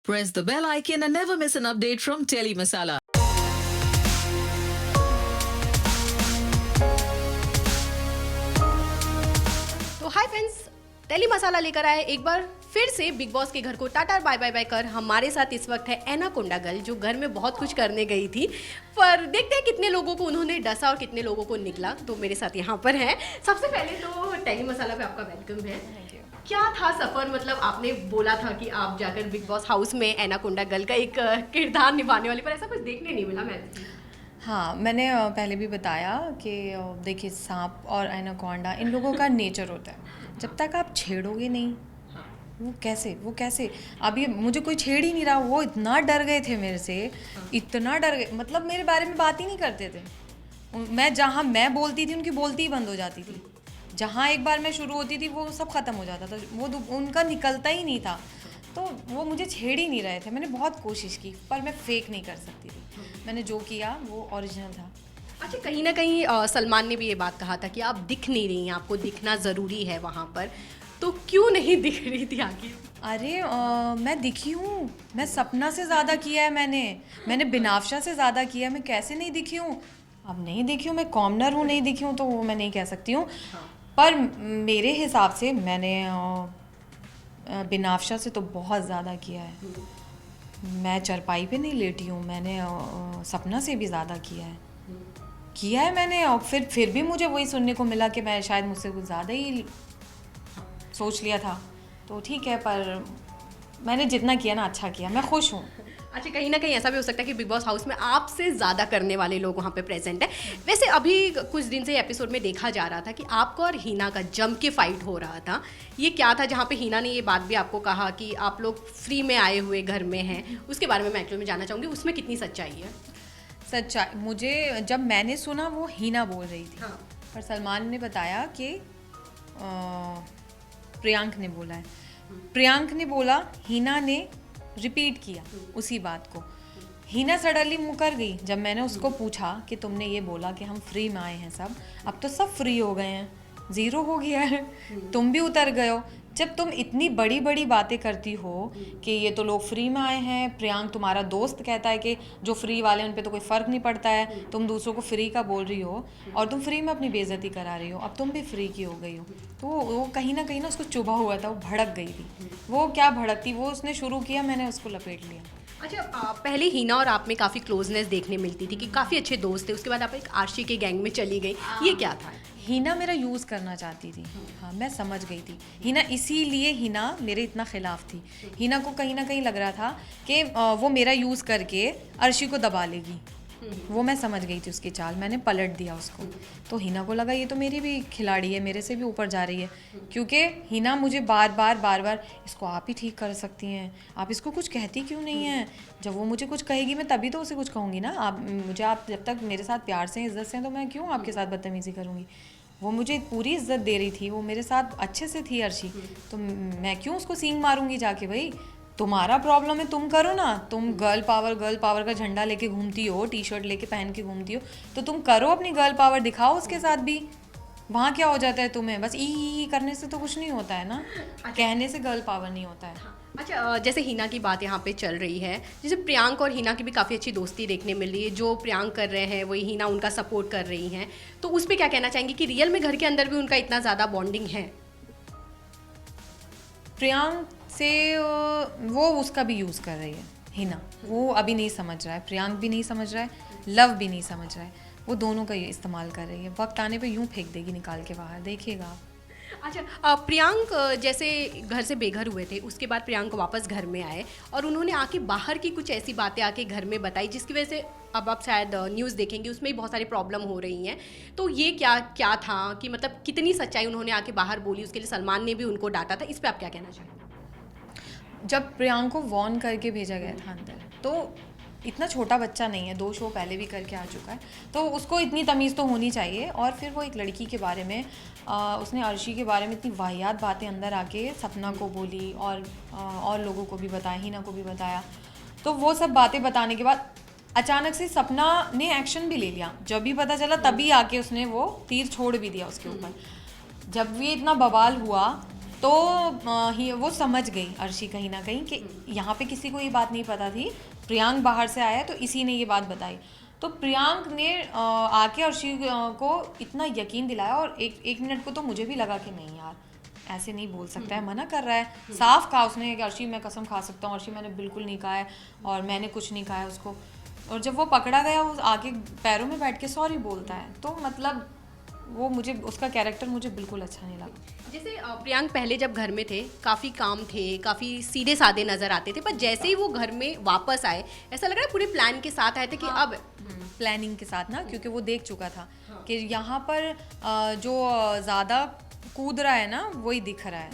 Press the bell icon and never miss an update from Telly Masala. तो hi friends, tele मसाला लेकर आए एक बार फिर से बिग बॉस के घर को टाटा बाय बाय बाय कर। हमारे साथ इस वक्त है एनाकोंडा गर्ल, जो घर में बहुत कुछ करने गई थी, पर देखते हैं कितने लोगों को उन्होंने डसा और कितने लोगों को निकला। तो मेरे साथ यहाँ पर है। सबसे पहले तो टेली मसाला पे आपका वेलकम है। क्या था सफर, मतलब आपने बोला था कि आप जाकर बिग बॉस हाउस में एनाकोंडा गर्ल का एक किरदार निभाने वाली, पर ऐसा कुछ देखने नहीं मिला। मैं हाँ, मैंने पहले भी बताया कि देखिए, सांप और एनाकोंडा इन लोगों का नेचर होता है। जब तक आप छेड़ोगे नहीं, वो कैसे अभी मुझे कोई छेड़ ही नहीं रहा। वो इतना डर गए थे मेरे से, इतना डर गए, मतलब मेरे बारे में बात ही नहीं करते थे। मैं जहाँ मैं बोलती थी उनकी बोलती ही बंद हो जाती थी। जहाँ एक बार मैं शुरू होती थी वो सब ख़त्म हो जाता था, वो उनका निकलता ही नहीं था। तो वो मुझे छेड़ ही नहीं रहे थे। मैंने बहुत कोशिश की, पर मैं फेक नहीं कर सकती थी। मैंने जो किया वो ओरिजिनल था। अच्छा, कहीं ना कहीं सलमान ने भी ये बात कहा था कि आप दिख नहीं रही हैं, आपको दिखना ज़रूरी है वहाँ पर। तो क्यों नहीं दिख रही थी आगे? अरे मैं दिखी हूँ। मैं सपना से ज़्यादा किया है। मैंने बिनाफ्शा से ज़्यादा किया है। मैं कैसे नहीं दिखी हूँ? अब नहीं दिखी हूँ, मैं कॉमनर हूँ, नहीं दिखी हूँ तो वो मैं नहीं कह सकती हूँ। पर मेरे हिसाब से मैंने बिनाफ्शा से तो बहुत ज़्यादा किया है। मैं चरपाई पे नहीं लेटी हूँ। मैंने सपना से भी ज़्यादा किया है मैंने। और फिर भी मुझे वही सुनने को मिला कि मैं शायद मुझसे कुछ ज़्यादा ही सोच लिया था। तो ठीक है, पर मैंने जितना किया ना, अच्छा किया। मैं खुश हूँ। अच्छा, कहीं ना कहीं ऐसा भी हो सकता है कि बिग बॉस हाउस में आपसे ज़्यादा करने वाले लोग वहाँ पे प्रेजेंट है। वैसे अभी कुछ दिन से एपिसोड में देखा जा रहा था कि आपको और हीना का जम के फाइट हो रहा था। ये क्या था, जहाँ पे हीना ने ये बात भी आपको कहा कि आप लोग फ्री में आए हुए घर में हैं? उसके बारे में मैं एक्चुअली में जानना चाहूँगी, उसमें कितनी सच्चाई है? सच्चाई मुझे जब मैंने सुना वो हीना बोल रही थी। हाँ। पर सलमान ने बताया कि प्रियांक ने बोला है। प्रियांक ने बोला, हीना ने रिपीट किया उसी बात को। हीना सडनली मुकर गई जब मैंने उसको पूछा कि तुमने ये बोला कि हम फ्री में आए हैं सब, अब तो सब फ्री हो गए हैं, ज़ीरो हो गया है, तुम भी उतर गए हो। जब तुम इतनी बड़ी बड़ी बातें करती हो कि ये तो लोग फ्री में आए हैं, प्रियांक तुम्हारा दोस्त कहता है कि जो फ्री वाले हैं उन पे तो कोई फ़र्क नहीं पड़ता है, तुम दूसरों को फ्री का बोल रही हो और तुम फ्री में अपनी बेइज्जती करा रही हो, अब तुम भी फ्री की हो गई हो। तो वो कहीं ना उसको चुभा हुआ था, वो भड़क गई थी। वो क्या भड़कती, वो उसने शुरू किया, मैंने उसको लपेट लिया। अच्छा, पहले हीना और आप में काफ़ी क्लोजनेस देखने मिलती थी कि काफ़ी अच्छे दोस्त थे। उसके बाद आप एक आशी के गैंग में चली गई, ये क्या था? हीना मेरा यूज़ करना चाहती थी। हाँ, मैं समझ गई थी। हीना इसीलिए हीना मेरे इतना खिलाफ थी। हीना को कहीं ना कहीं लग रहा था कि वो मेरा यूज़ करके अर्शी को दबा लेगी। वो मैं समझ गई थी उसकी चाल, मैंने पलट दिया उसको। तो हीना को लगा ये तो मेरी भी खिलाड़ी है, मेरे से भी ऊपर जा रही है, क्योंकि हीना मुझे बार बार इसको आप ही ठीक कर सकती हैं, आप इसको कुछ कहती क्यों नहीं हैं? जब वो मुझे कुछ कहेगी मैं तभी तो उसे कुछ कहूँगी ना। आप जब तक मेरे साथ प्यार से इज्जत से हैं तो मैं क्यों आपके साथ बदतमीज़ी करूँगी? वो मुझे पूरी इज्जत दे रही थी, वो मेरे साथ अच्छे से थी अर्शी, तो मैं क्यों उसको सींग मारूंगी जाके? भाई तुम्हारा प्रॉब्लम है, तुम करो ना। तुम गर्ल पावर का झंडा लेके घूमती हो, टी शर्ट लेके पहन के घूमती हो, तो तुम करो अपनी गर्ल पावर, दिखाओ उसके साथ भी। वहाँ क्या हो जाता है तुम्हें? बस ई करने से तो कुछ नहीं होता है ना। कहने से गर्ल पावर नहीं होता है। अच्छा, जैसे हीना की बात यहाँ पे चल रही है, जैसे प्रियांक और हीना की भी काफ़ी अच्छी दोस्ती देखने मिल रही है। जो प्रियांक कर रहे हैं वही हीना उनका सपोर्ट कर रही हैं, तो उस पर क्या कहना चाहेंगे कि रियल में घर के अंदर भी उनका इतना ज़्यादा बॉन्डिंग है? प्रियांक से वो उसका भी यूज़ कर रही है हीना। वो अभी नहीं समझ रहा है, प्रियांक भी नहीं समझ रहा है, लव भी नहीं समझ रहा है। वो दोनों का ये इस्तेमाल कर रही है। वक्त आने पे यूं फेंक देगी निकाल के बाहर, देखिएगा आप। अच्छा, प्रियांक जैसे घर से बेघर हुए थे, उसके बाद प्रियांक वापस घर में आए और उन्होंने आके बाहर की कुछ ऐसी बातें आके घर में बताई जिसकी वजह से अब आप शायद न्यूज़ देखेंगे, उसमें भी बहुत सारी प्रॉब्लम हो रही हैं। तो ये क्या था कि मतलब कितनी सच्चाई उन्होंने आके बाहर बोली? उसके लिए सलमान ने भी उनको डांटा था, इस पर आप क्या कहना चाहेंगे? जब प्रियांक को वॉर्न करके भेजा गया था अंदर, तो इतना छोटा बच्चा नहीं है, 2 शो पहले भी करके आ चुका है, तो उसको इतनी तमीज़ तो होनी चाहिए। और फिर वो एक लड़की के बारे में उसने अर्शी के बारे में इतनी वाहियात बातें अंदर आके सपना को बोली और लोगों को भी बताया, हीना को भी बताया। तो वो सब बातें बताने के बाद अचानक से सपना ने एक्शन भी ले लिया। जब भी पता चला तभी आके उसने वो तीर छोड़ भी दिया उसके ऊपर। जब ये इतना बवाल हुआ तो वो समझ गई अर्शी कहीं ना कहीं कि यहाँ पे किसी को ये बात नहीं पता थी, प्रियांक बाहर से आया तो इसी ने ये बात बताई। तो प्रियांक ने आके अर्शी को इतना यकीन दिलाया, और एक मिनट को तो मुझे भी लगा कि नहीं यार ऐसे नहीं बोल सकता है, मना कर रहा है। साफ कहा उसने कि अर्शी मैं कसम खा सकता हूँ, अर्शी मैंने बिल्कुल नहीं कहा है और मैंने कुछ नहीं कहा है उसको। और जब वो पकड़ा गया वो आके पैरों में बैठ के सॉरी बोलता है, तो मतलब वो मुझे उसका कैरेक्टर मुझे बिल्कुल अच्छा नहीं लगा। जैसे प्रियांक पहले जब घर में थे काफ़ी काम थे, काफ़ी सीधे साधे नज़र आते थे, पर जैसे ही वो घर में वापस आए ऐसा लग रहा है पूरे प्लान के साथ आए थे कि अब प्लानिंग के साथ ना, क्योंकि वो देख चुका था कि यहाँ पर जो ज़्यादा कूद रहा है ना वही दिख रहा है,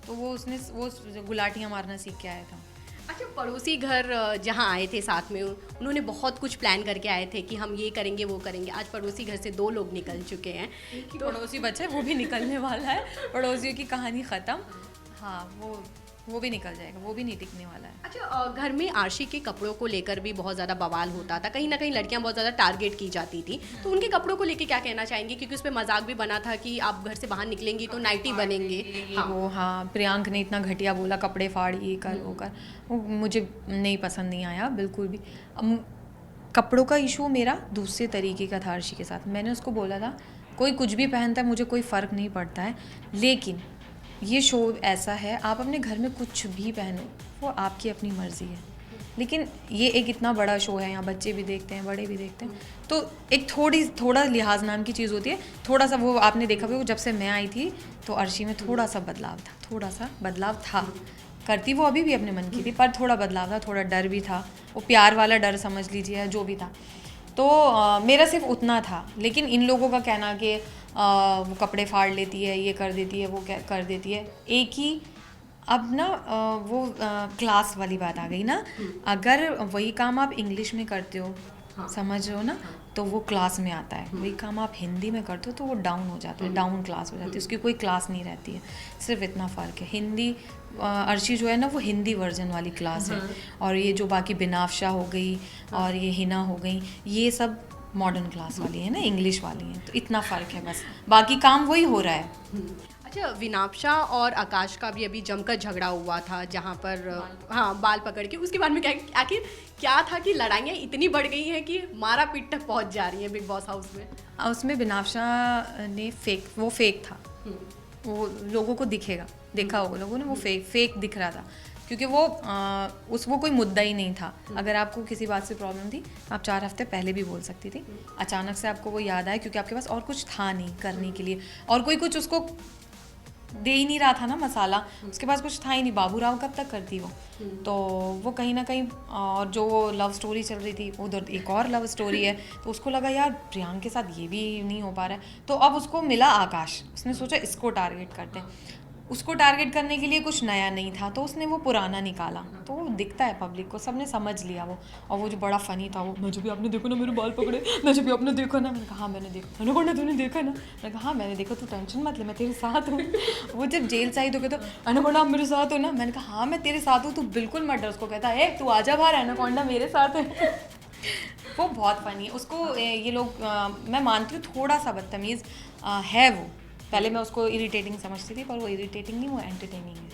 तो वो गुलाटियाँ मारना सीख के आया था। अच्छा, पड़ोसी घर जहाँ आए थे साथ में उन्होंने बहुत कुछ प्लान करके आए थे कि हम ये करेंगे वो करेंगे। आज पड़ोसी घर से 2 लोग निकल चुके हैं, तो पड़ोसी बच्चे वो भी निकलने वाला है, पड़ोसियों की कहानी ख़त्म। हाँ, वो भी निकल जाएगा, वो भी नहीं टिकने वाला है। अच्छा, घर में आरशी के कपड़ों को लेकर भी बहुत ज़्यादा बवाल होता था, कहीं ना कहीं लड़कियां बहुत ज़्यादा टारगेट की जाती थी, तो उनके कपड़ों को लेकर क्या कहना चाहेंगे? क्योंकि उस पर मजाक भी बना था कि आप घर से बाहर निकलेंगी तो नाइटी बनेंगे। हाँ, प्रियांक ने इतना घटिया बोला, कपड़े फाड़ ये कर वो कर, वो मुझे नहीं पसंद नहीं आया बिल्कुल भी। कपड़ों का इशू मेरा दूसरे तरीके का था अर्शी के साथ। मैंने उसको बोला था कोई कुछ भी पहनता है मुझे कोई फ़र्क नहीं पड़ता है, लेकिन ये शो ऐसा है आप अपने घर में कुछ भी पहनो, वो आपकी अपनी मर्ज़ी है, लेकिन ये एक इतना बड़ा शो है, यहाँ बच्चे भी देखते हैं बड़े भी देखते हैं, तो एक थोड़ा लिहाज नाम की चीज़ होती है। थोड़ा सा वो आपने देखा भी, जब से मैं आई थी तो अर्शी में थोड़ा सा बदलाव था, करती वो अभी भी अपने मन की थी, पर थोड़ा बदलाव था, थोड़ा डर भी था, वो प्यार वाला डर समझ लीजिए, जो भी था। तो मेरा सिर्फ उतना था, लेकिन इन लोगों का कहना कि वो कपड़े फाड़ लेती है, ये कर देती है, वो कर देती है, एक ही अब ना वो क्लास वाली बात आ गई ना। अगर वही काम आप इंग्लिश में करते हो, समझ रहे हो ना, तो वो क्लास में आता है। वही काम आप हिंदी में करते हो तो वो डाउन हो जाता है, डाउन क्लास हो जाती है, उसकी कोई क्लास नहीं रहती है। सिर्फ इतना फ़र्क है। हिंदी अर्शी जो है ना वो हिंदी वर्जन वाली क्लास है, और ये जो बाकी बिनाफ्शा हो गई और ये हिना हो गई, ये सब मॉडर्न क्लास वाली है ना, इंग्लिश वाली है, तो इतना फ़र्क है बस, बाकी काम वही हो रहा है। अच्छा, विनाप्शा और आकाश का भी अभी जमकर झगड़ा हुआ था, जहाँ पर हाँ बाल पकड़ के, उसके बारे में क्या आखिर क्या था कि लड़ाइयाँ इतनी बढ़ गई हैं कि मारा पीट तक पहुँच जा रही हैं बिग बॉस हाउस में? उसमें विनाप्शा ने फेक था, वो लोगों को देखा होगा लोगों ने, वो फेक दिख रहा था, क्योंकि वो कोई मुद्दा ही नहीं था। अगर आपको किसी बात से प्रॉब्लम थी आप 4 हफ्ते पहले भी बोल सकती थी, अचानक से आपको वो याद आया क्योंकि आपके पास और कुछ था नहीं करने के लिए, और कोई कुछ उसको दे ही नहीं रहा था ना मसाला, उसके पास कुछ था ही नहीं। बाबू राव कब तक करती तो वो कहीं ना कहीं, और जो लव स्टोरी चल रही थी उधर एक और लव स्टोरी है, तो उसको लगा यार प्रियांक के साथ ये भी नहीं हो पा रहा है, तो अब उसको मिला आकाश, उसने सोचा इसको टारगेट करते हैं। उसको टारगेट करने के लिए कुछ नया नहीं था, तो उसने वो पुराना निकाला, तो वो दिखता है पब्लिक को, सबने समझ लिया वो। और वो जो बड़ा फनी था, वो मुझे भी आपने देखो ना मेरे बाल पकड़े, मुझे भी आपने देखा ना, मैंने कहा हाँ मैंने देखा, मैंने तूने देखा ना, मैंने कहा हाँ मैंने देखा, तू टेंशन मत ले मैं तेरे साथ हूँ। वो जब जेल से आई तो कहता एनाकोंडा आप मेरे साथ हो ना, मैंने कहा हाँ मैं तेरे साथ हूँ, तू बिल्कुल मत डर। उसको कहता है तू आजा बाहर, एनाकोंडा मेरे साथ है। वो बहुत फनी है। उसको ये लोग मैं मानती हूँ थोड़ा सा बदतमीज़ है वो, पहले मैं उसको इरिटेटिंग समझती थी, पर वो इरिटेटिंग नहीं, वो एंटरटेनिंग है,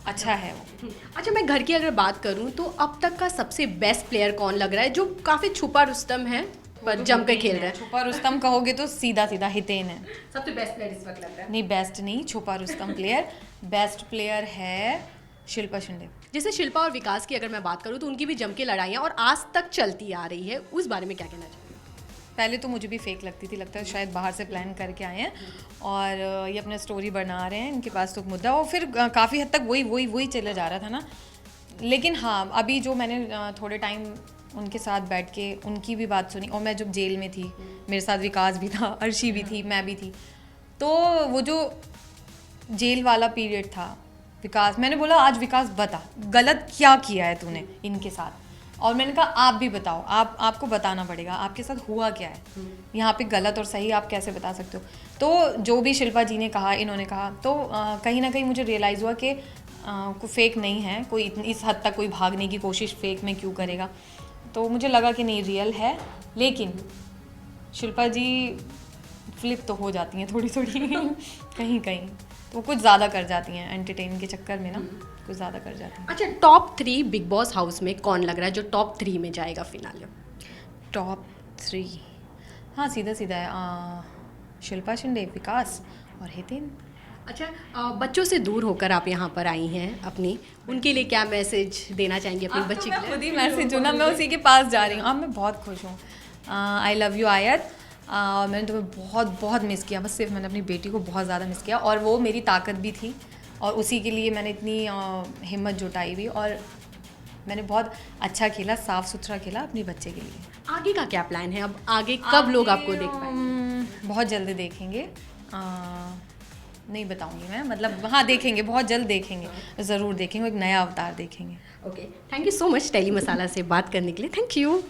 अच्छा है वो। अच्छा, मैं घर की अगर बात करूं तो अब तक का सबसे बेस्ट प्लेयर कौन लग रहा है, जो काफ़ी छुपा रुस्तम है पर जम कर खेल रहा है? छुपा रुस्तम कहोगे तो सीधा हितेन है सबसे बेस्ट प्लेयर इस वक्त लग रहा है। नहीं, बेस्ट नहीं, छुपा रुस्तम प्लेयर बेस्ट प्लेयर है शिल्पा शिंदे। जैसे शिल्पा और विकास की अगर मैं बात करूं तो उनकी भी जम के लड़ाइयाँ और आज तक चलती आ रही है, उस बारे में क्या कहना चाहिए? पहले तो मुझे भी फेक लगती थी, लगता है शायद बाहर से प्लान करके आए हैं और ये अपना स्टोरी बना रहे हैं, इनके पास तो मुद्दा, और फिर काफ़ी हद तक वही चला जा रहा था ना। लेकिन हाँ, अभी जो मैंने थोड़े टाइम उनके साथ बैठ के उनकी भी बात सुनी, और मैं जब जेल में थी मेरे साथ विकास भी था, अर्शी भी थी, मैं भी थी, तो वो जो जेल वाला पीरियड था, विकास, मैंने बोला आज विकास बता गलत क्या किया है तूने इनके साथ, और मैंने कहा आप भी बताओ, आपको बताना पड़ेगा आपके साथ हुआ क्या है, यहाँ पे गलत और सही आप कैसे बता सकते हो। तो जो भी शिल्पा जी ने कहा, इन्होंने कहा, तो कहीं ना कहीं मुझे रियलाइज़ हुआ कि कोई फेक नहीं है, कोई इस हद तक कोई भागने की कोशिश फेक में क्यों करेगा, तो मुझे लगा कि नहीं रियल है। लेकिन शिल्पा जी फ्लिप तो हो जाती हैं थोड़ी कहीं तो वो कुछ ज़्यादा कर जाती हैं एंटरटेन के चक्कर में ना, कुछ ज़्यादा कर जाती हैं। अच्छा, टॉप 3 बिग बॉस हाउस में कौन लग रहा है जो टॉप 3 में जाएगा फिनाले? टॉप 3, हाँ सीधा सीधा है, शिल्पा शिंदे, विकास और हितेन। अच्छा, बच्चों से दूर होकर आप यहाँ पर आई हैं अपनी, उनके लिए क्या मैसेज देना चाहेंगे अपने बच्चे के लिए? खुद ही मैसेज हूँ ना, मैं उसी के पास जा रही हूँ। अब मैं बहुत खुश हूँ। आई लव यू आयत, और मैंने तुम्हें बहुत बहुत मिस किया। बस सिर्फ मैंने अपनी बेटी को बहुत ज़्यादा मिस किया, और वो मेरी ताकत भी थी, और उसी के लिए मैंने इतनी हिम्मत जुटाई भी, और मैंने बहुत अच्छा खेला, साफ़ सुथरा खेला अपने बच्चे के लिए। आगे का क्या प्लान है? अब आगे कब लोग आपको देख पाएंगे? बहुत जल्दी देखेंगे, नहीं बताऊंगी मैं, मतलब हाँ देखेंगे, बहुत जल्द देखेंगे, ज़रूर देखेंगे, एक नया अवतार देखेंगे। Okay, thank you so much Telly Masala से बात करने के लिए। Thank you.